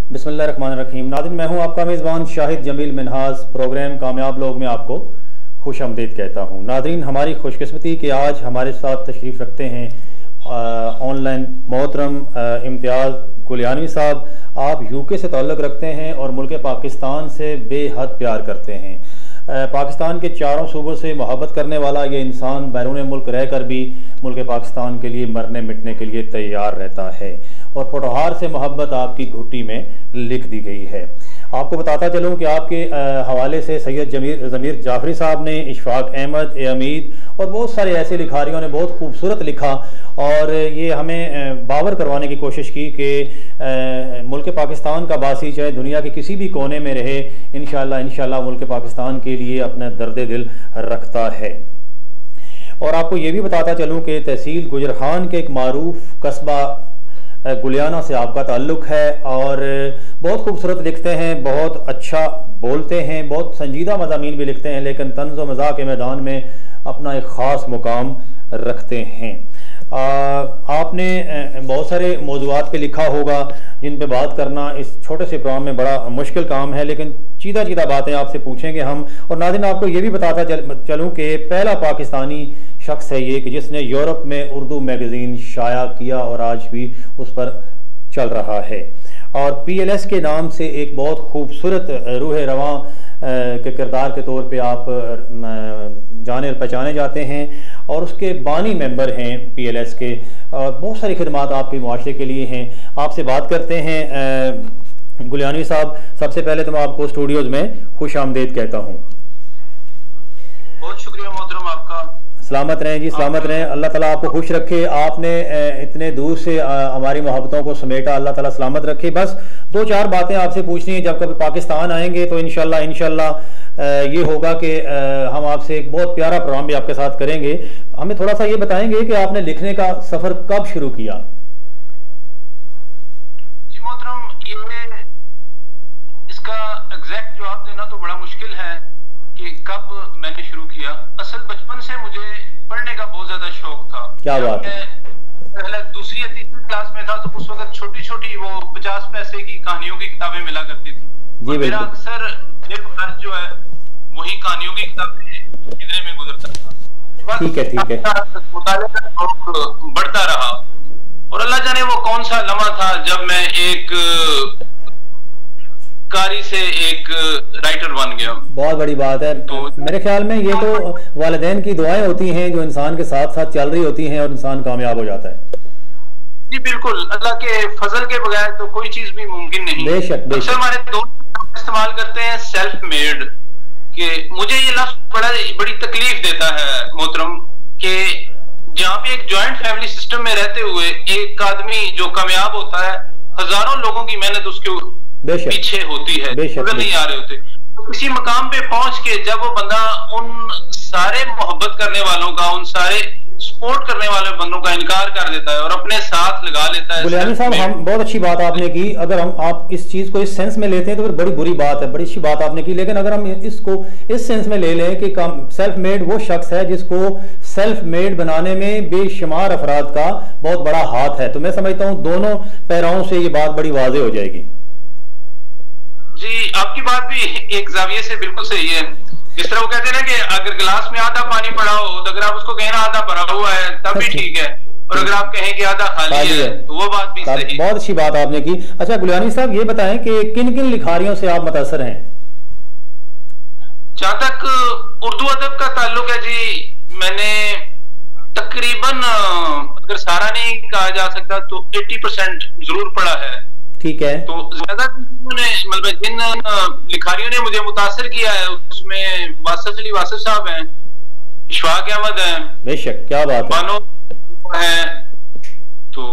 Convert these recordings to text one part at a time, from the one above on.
बिस्मिल्लाहिर्रहमानिर्रहीम। नाज़रीन, मैं हूं आपका मेज़बान शाहिद जमील मिनहाज। प्रोग्राम कामयाब लोग में आपको खुश आमदीद कहता हूं। नाज़रीन, हमारी खुशकिस्मती कि आज हमारे साथ तशरीफ़ रखते हैं ऑनलाइन मोहतरम इम्तियाज़ गुलियानवी साहब। आप यूके से ताल्लुक़ रखते हैं और मुल्क पाकिस्तान से बेहद प्यार करते हैं। पाकिस्तान के चारों सूबों से मोहब्बत करने वाला ये इंसान बैरून मुल्क रहकर भी मुल्क पाकिस्तान के लिए मरने मिटने के लिए तैयार रहता है और पुरहार से मोहब्बत आपकी घुट्टी में लिख दी गई है। आपको बताता चलूं कि आपके हवाले से सैयद ज़मीर जाफरी साहब ने, इशफाक अहमद, अमीद और बहुत सारे ऐसे लिखारियों ने बहुत खूबसूरत लिखा और ये हमें बावर करवाने की कोशिश की कि मुल्क पाकिस्तान का बासी चाहे दुनिया के किसी भी कोने में रहे, इंशाअल्लाह मुल्क पाकिस्तान के लिए अपना दर्द दिल रखता है। और आपको ये भी बताता चलूँ कि तहसील गुजरखान के एक मारूफ कस्बा गुलियाना से आपका ताल्लुक़ है और बहुत खूबसूरत लिखते हैं, बहुत अच्छा बोलते हैं, बहुत संजीदा मज़ामीन भी लिखते हैं, लेकिन तंज़ व मज़ाक़ के मैदान में अपना एक ख़ास मुकाम रखते हैं। आपने बहुत सारे मौज़ूआत पे लिखा होगा जिन पे बात करना इस छोटे से प्रोग्राम में बड़ा मुश्किल काम है, लेकिन चीदा चीदा बातें आपसे पूछेंगे हम। और नाज़रीन, आपको ये भी बताता चलूँ कि पहला पाकिस्तानी शख्स है ये कि जिसने यूरोप में उर्दू मैगज़ीन शाया किया और आज भी उस पर चल रहा है। और PLS के नाम से एक बहुत खूबसूरत रूह रवां के किरदार के तौर पे आप जाने पहचाने जाते हैं और उसके बानी मेंबर हैं PLS के। बहुत सारी खिदमात आपके मुआशरे के लिए हैं। आपसे बात करते हैं गुलियानवी साहब। सबसे पहले तो मैं आपको स्टूडियोज़ में खुश आमदीद कहता हूँ। बहुत शुक्रिया मोहतरम आपका। सलामत रहें जी, सलामत रहें। अल्लाह ताला आपको खुश रखे। आपने इतने दूर से हमारी मोहब्बतों को समेटा, अल्लाह ताला सलामत रखे। बस दो चार बातें आपसे पूछनी है। जब कभी पाकिस्तान आएंगे तो इंशाल्लाह ये होगा कि हम आपसे एक बहुत प्यारा प्रोग्राम भी आपके साथ करेंगे। हमें थोड़ा सा ये बताएंगे कि आपने लिखने का सफ़र कब शुरू किया? जी मोहतरम, ये इसका एग्जैक्ट जवाब देना तो बड़ा मुश्किल है कि कब मैंने शुरू किया। असल बचपन से मुझे पढ़ने का बहुत ज्यादा शौक था। क्या बात है? पहले दूसरी या तीसरी क्लास में था तो उस वक्त छोटी छोटी वो 50 पैसे की कहानियों की किताबें मिला करती थी। मेरा अक्सर खर्च जो है वही कहानियों की किताबें खरीदने में गुजरता था। ठीक है। मुताले का शौक बढ़ता रहा और अल्लाह जाने वो कौन सा लम्हा था जब मैं एक कारी से एक राइटर बन गया। बहुत बड़ी बात है। तो मेरे ख्याल में ये तो वालिदैन की दुआएं होती हैं जो इंसान के साथ साथ चल रही होती हैं और इंसान कामयाब हो जाता है। जी बिल्कुल, अल्लाह के फजल के बगैर तो कोई चीज भी मुमकिन नहीं। बेशक बेशक। हमारे दोस्त इस्तेमाल करते हैं सेल्फ मेड के। मुझे ये लफ्ज बड़ी तकलीफ देता है मोहतरम कि जहाँ पे एक जॉइंट फैमिली सिस्टम में रहते हुए एक आदमी जो कामयाब होता है, हजारों लोगों की मेहनत उसके पीछे होती है, अगर नहीं आ रहे होते। तो किसी मकाम पे पहुंच के जब वो बंदा उन सारे मोहब्बत करने वालों का, उन सारे सपोर्ट करने वाले बंदों का इनकार कर देता है और अपने साथ लगा लेता है। गुलियानी साहब, हम बहुत अच्छी बात आपने की। अगर हम आप इस चीज को इस सेंस में लेते हैं तो फिर बड़ी बुरी बात है। बड़ी अच्छी बात आपने की, लेकिन अगर हम इसको इस सेंस में ले लें कि सेल्फ मेड वो शख्स है जिसको सेल्फ मेड बनाने में बेशुमार अफराद का बहुत बड़ा हाथ है, तो मैं समझता हूँ दोनों पैराओं से ये बात बड़ी वाज़ेह हो जाएगी। जी, आपकी बात भी एक जाविये से बिल्कुल सही है। जिस तरह वो कहते हैं ना कि अगर गिलास में आधा पानी पड़ा हो तो अगर आप उसको कहें ना आधा भरा हुआ है तब भी ठीक है, और अगर आप कहें कि आधा खाली है तो वो बात भी सही। बहुत अच्छी बात आपने की। अच्छा गुलियानी साहब, ये बताएं कि किन किन लिखारियों से आप मुतासर हैं? जहां तक उर्दू अदब का ताल्लुक है जी, मैंने तकरीबन अगर सारा नहीं कहा जा सकता तो 80% जरूर पढ़ा है। ठीक है। तो ज्यादा मतलब जिन लिखारियों ने मुझे मुतासर किया है उसमें वासिफ अली वासिफ साहब हैं, इशफाक अहमद हैं, बेशक, क्या बात है, बानो है, तो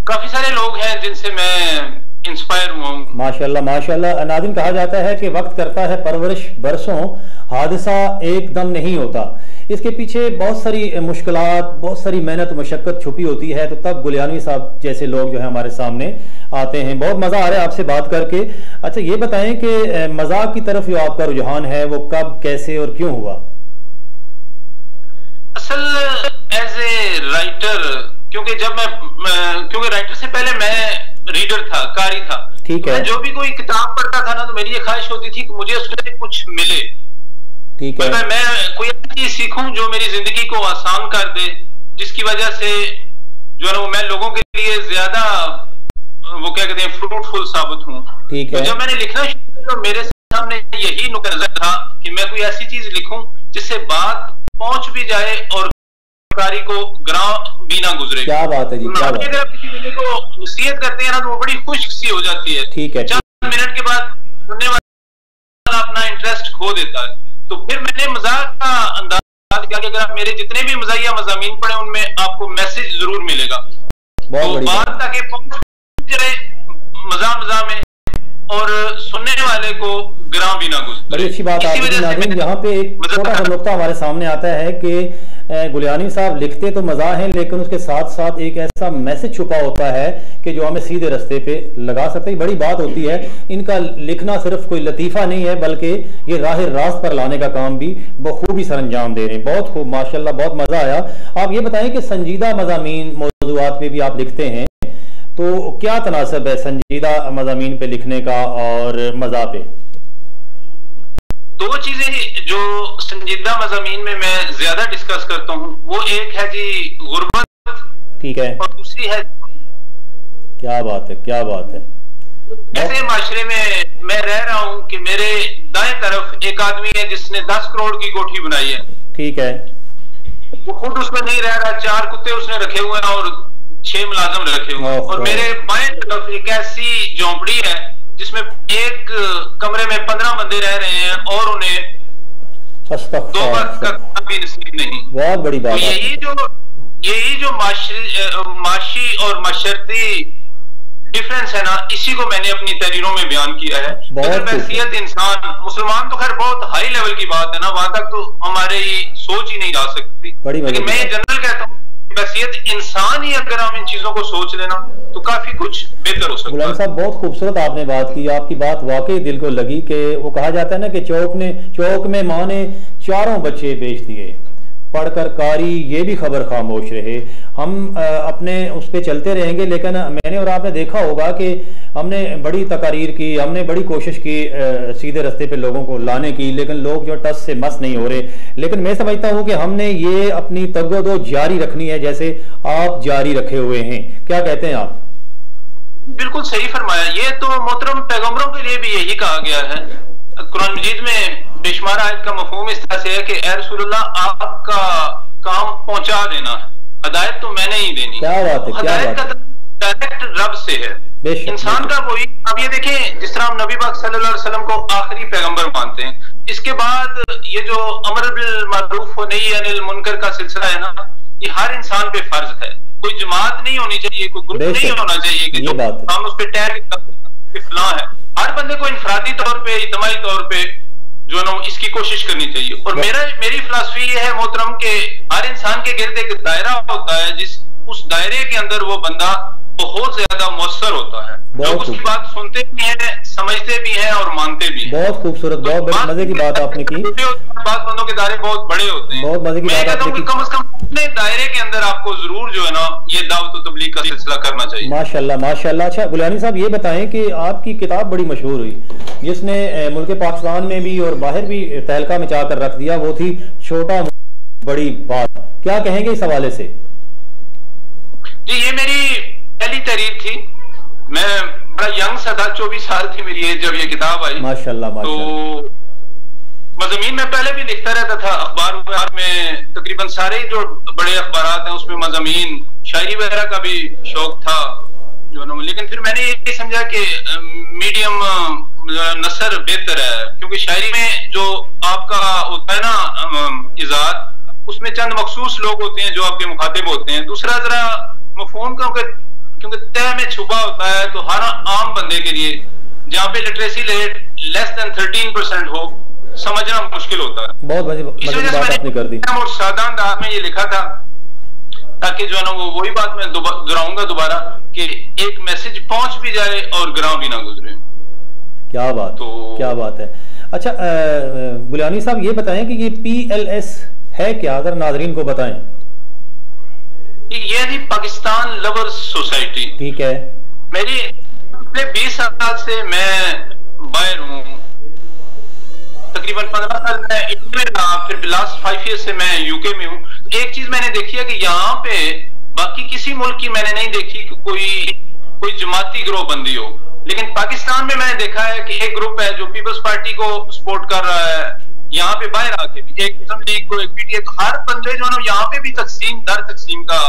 काफी सारे लोग हैं जिनसे मैं इंस्पायर हुआ हूँ। माशाल्लाह माशाल्लाह। नाज़रीन, कहा जाता है कि वक्त करता है परवरिश बरसों, हादसा एकदम नहीं होता। इसके पीछे बहुत सारी मुश्किलात, बहुत सारी मेहनत मशक्क़त छुपी होती है। तो तब गुलियानवी साहब जैसे लोग जो है हमारे सामने आते हैं। बहुत मज़ा आ रहा है आपसे बात करके। अच्छा, ये बताएं कि मजाक की तरफ जो आपका रुझान है वो कब, कैसे और क्यों हुआ? असल एज ए राइटर, क्योंकि राइटर से पहले मैं रीडर था, कारी था। ठीक है। मैं जो भी कोई किताब पढ़ता था ना, तो मेरी ये ख्वाहिश होती थी कि मुझे उसमें कुछ मिले। ठीक है। मैं कोई ऐसी चीज सीखूं जो मेरी जिंदगी को आसान कर दे, जिसकी वजह से जो है ना मैं लोगों के लिए ज्यादा वो क्या कहते हैं फ्रूटफुल साबित हूं। ठीक है। तो जब मैंने लिखना शुरू किया तो मेरे सामने यही नुक्ता नजर था कि मैं कोई ऐसी चीज लिखूं जिससे बात पहुंच भी जाए और कारी को ग्राम भी ना गुजरे। क्या बात है जी, क्या बात है। अगर आप किसी बंदे को नसीहत करते हैं ना, तो वो बड़ी खुश सी हो जाती है। ठीक है। चंद मिनट के बाद सुनने वाला अपना इंटरेस्ट खो देता है। तो फिर मैंने मजाक का अंदाज किया कि अगर आप मेरे जितने भी मज़ाहिया मज़ामीन पढ़े उनमें आपको मैसेज जरूर मिलेगा। तो बात ताकि पहुंच जाए मजा में और सुनने वाले को ग्राम भी ना गुजरे। बड़ी अच्छी बात आपने नाज़रीन, यहाँ पे एक छोटा सा नुक्ता हमारे सामने आता है कि गुलियानी साहब लिखते तो मज़ा है, लेकिन उसके साथ साथ एक ऐसा मैसेज छुपा होता है कि जो हमें सीधे रास्ते पे लगा सकते हैं। बड़ी बात होती है, इनका लिखना सिर्फ कोई लतीफ़ा नहीं है, बल्कि ये राह रास्त पर लाने का काम भी बखूबी सर अंजाम दे रहे हैं। बहुत खूब, माशाल्लाह, बहुत मज़ा आया। आप ये बताएं कि संजीदा मज़ामीन मौज़ूआत पे भी आप लिखते हैं, तो क्या तनासब है संजीदा मज़ामीन पे लिखने का और मज़ा पे? दो चीजें जो संजीदा मज़ामीन में मैं ज्यादा डिस्कस करता हूँ, वो एक है जी गुर्बत, ठीक है, और दूसरी है। क्या बात है, क्या बात है। ऐसे माशरे में मैं रह रहा हूँ कि मेरे दाएं तरफ एक आदमी है जिसने 10 करोड़ की कोठी बनाई है। ठीक है। वो खुद उसमें नहीं रह रहा, 4 कुत्ते उसने रखे हुए हैं और 6 मुलाजम रखे हुए हैं। और मेरे बाएं तरफ एक ऐसी झोंपड़ी है जिसमें एक कमरे में 15 बंदे रह रहे हैं और उन्हें 2 वक्त का खाना भी नसीब नहीं। बहुत बड़ी बात। तो यही जो माशी और माशरती डिफरेंस है ना, इसी को मैंने अपनी तहरीरों में बयान किया है। अगर हैसियत इंसान मुसलमान तो खैर बहुत हाई लेवल की बात है ना, वहां तक तो हमारे सोच ही नहीं जा सकती। लेकिन मैं जनरल कहता हूँ हैसियत इंसान ही अगर हम इन चीजों को सोच लेना तो काफी कुछ बेहतर हो सकता है। गुलाम साहब, बहुत खूबसूरत आपने बात की, आपकी बात वाकई दिल को लगी कि वो कहा जाता है ना कि चौक में माँ ने 4 बच्चे बेच दिए, पढ़कर कारी ये भी खबर खामोश रहे। हम अपने उस पर चलते रहेंगे, लेकिन मैंने और आपने देखा होगा कि हमने बड़ी तकारीर की, हमने बड़ी कोशिश की सीधे रास्ते पे लोगों को लाने की, लेकिन लोग जो टस से मस नहीं हो रहे। लेकिन मैं समझता हूँ कि हमने ये अपनी तगोदो जारी रखनी है, जैसे आप जारी रखे हुए हैं। क्या कहते हैं आप? बिल्कुल सही फरमाया। ये तो मोहतरम पैगंबरों के लिए भी यही कहा गया है। कुरान मजीद में बेशुमार आयत का मफहूम इस तरह से है कि ए रसूलुल्लाह, आपका काम पहुंचा देना है, हिदायत तो मैंने ही देनी। क्या बात है, हिदायत का डायरेक्ट रब से है, इंसान का वही। अब ये देखें, जिस तरह हम नबी पाक सल्लल्लाहु अलैहि वसल्लम को आखिरी पैगंबर मानते हैं, इसके बाद ये जो अमर बिल मारूफ व नही अनिल मुनकर का सिलसिला है ना, ये हर इंसान पे फर्ज है। कोई जमात नहीं होनी चाहिए, कोई ग्रुप नहीं होना चाहिए कि हम उस पर टैग फलां है। हर बंदे को इंफरादी तौर पे, इज्तिमाई तौर पे जो है ना इसकी कोशिश करनी चाहिए। और मेरी फिलॉसफी ये है मोहतरम के हर इंसान के गिर्द एक दायरा होता है, जिस उस दायरे के अंदर वो बंदा बहुत ज्यादा मुअस्सर होता है। लोग उसकी बात सुनते भी हैं, समझते भी हैं और मानते भी हैं। बहुत खूबसूरत, बहुत मजे की बात आपने की। बात बंदों के दायरे बहुत बड़े होते हैं। बहुत मजे की बात आपने की। कम से कम अपने दायरे के अंदर आपको जरूर जो है ना ये दावत और तबलीग का सिलसिला करना चाहिए। माशाल्लाह, माशाल्लाह। अच्छा गुलानी साहब, ये बताएं कि आपकी किताब बड़ी मशहूर हुई, जिसने मुल्क पाकिस्तान में भी और बाहर भी तहलका मचा कर रख दिया, वो थी छोटा बड़ी बात। क्या कहेंगे इस हवाले से? जी, ये मेरी पहली तहरीर थी। मैं बड़ा यंग सा था, 24 साल थी मेरी एज जब ये किताब आई। माशाल्लाह, माशाल्लाह। तो मज़ामीन में पहले भी लिखता रहता था, अखबार में तकरीबन सारे जो बड़े अखबारात हैं उसमें मज़ामीन, शायरी वगैरह का भी शौक था जो ना। लेकिन फिर मैंने ये समझा कि मीडियम नसर बेहतर है, क्योंकि शायरी में जो आपका होता है ना इजाद, उसमें चंद मखसूस लोग होते हैं जो आपके मुखातिब होते हैं। दूसरा जरा मफहूम क्योंकि तय में छुपा होता है, तो हर आम बंदे के लिए जहाँ पे लिटरेसी रेट लेस देन 13% हो, समझना मुश्किल होता है। बहुत इस वजह से मैंने और सादा अंदाज में ये लिखा था, ताकि जो है ना वही बात मैं दोहराऊंगा दोबारा कि एक मैसेज पहुंच भी जाए और ग्राम भी ना गुजरे। क्या बात, तो क्या बात है। अच्छा गुलानी साहब, ये बताएं कि ये PLS है क्या, अगर नाजरीन को बताएं। ये थी पाकिस्तान लवर्स सोसाइटी। ठीक है। मेरी पिछले 20 साल से मैं बाहर हूँ, तकरीबन 15 साल मैं इंडिया में रहा, फिर लास्ट 5 ईयर से मैं यूके में हूँ। एक चीज मैंने देखी है कि यहाँ पे बाकी किसी मुल्क की मैंने नहीं देखी कि कोई जमाती ग्रोह बंदी हो, लेकिन पाकिस्तान में मैंने देखा है कि एक ग्रुप है जो पीपल्स पार्टी को सपोर्ट कर रहा है, यहाँ पे बाहर आके भी एक मुस्लिम लीग को, एक पीटीआई, तो हर बंदे जो है ना यहाँ पे भी तकसीम दर तकसीम का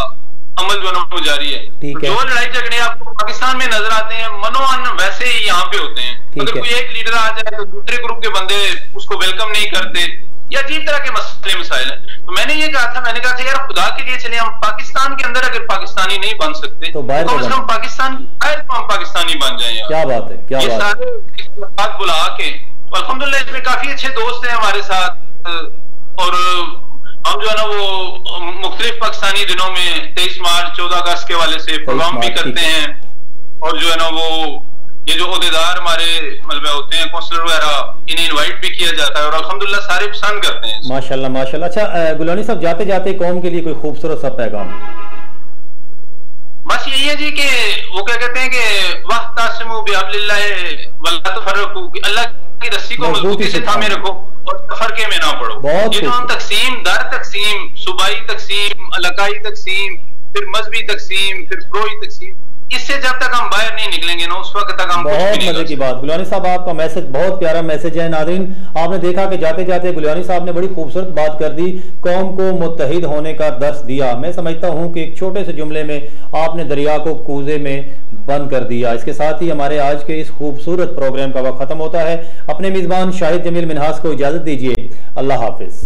अमल जो है जारी है। तो जो लड़ाई झगड़े आपको पाकिस्तान में नजर आते हैं, मनोअन वैसे ही यहाँ पे होते हैं। अगर कोई एक लीडर आ जाए तो दूसरे ग्रुप के बंदे उसको वेलकम नहीं करते, या अजीब तरह के मसले मसाइल है। तो मैंने ये कहा था यार खुदा के लिए चले, हम पाकिस्तान के अंदर अगर पाकिस्तानी नहीं बन सकते तो कम से कम पाकिस्तान बाहर तो हम पाकिस्तानी बन जाए। क्या बात है, क्या ये बात है। बात बुला के तो अल्हम्दुलिल्लाह इसमें काफी अच्छे दोस्त हैं हमारे साथ, और हम जो है ना वो मुख्तलिफ पाकिस्तानी दिनों में 23 मार्च 14 अगस्त के वाले से प्रोग्राम भी करते हैं, और जो है ना वो ये जो ओहदेदार हमारे मतलब होते हैं काउंसलर वगैरह, इन्हें इनवाइट भी किया जाता है और अल्हम्दुलिल्लाह सारे पसंद करते हैं। माशाल्लाह माशाल्लाह। अच्छा गुलानी साहब, जाते जाते कौम के लिए कोई खूबसूरत सा पैगाम? बस यही है जी कि वो क्या कहते हैं कि वहतासिमू बिहब्लिल्लाह वला तफर्रकू, अल्लाह की रस्सी को मजबूती से थामे रखो और तफरके में ना पड़ो। ये जो हम तकसीम दर तकसीम, सूबाई तकसीम, इलाकाई तकसीम, फिर मजहबी तकसीम, फिर फ्रोई तकसीम, इससे जब तक हम बाहर नहीं निकलेंगे ना उस वक्त तक हम बहुत मजे की बात। गुलानी साहब आपका मैसेज बहुत प्यारा मैसेज है। नाज़रीन आपने देखा कि जाते जाते गुलानी साहब ने बड़ी खूबसूरत बात कर दी, कौम को मुत्तहिद होने का दर्स दिया। मैं समझता हूं कि एक छोटे से जुमले में आपने दरिया को कूजे में बंद कर दिया। इसके साथ ही हमारे आज के इस खूबसूरत प्रोग्राम का वक्त खत्म होता है। अपने मेजबान शाहिद जमील मिन्हास को इजाजत दीजिए। अल्लाह हाफिज।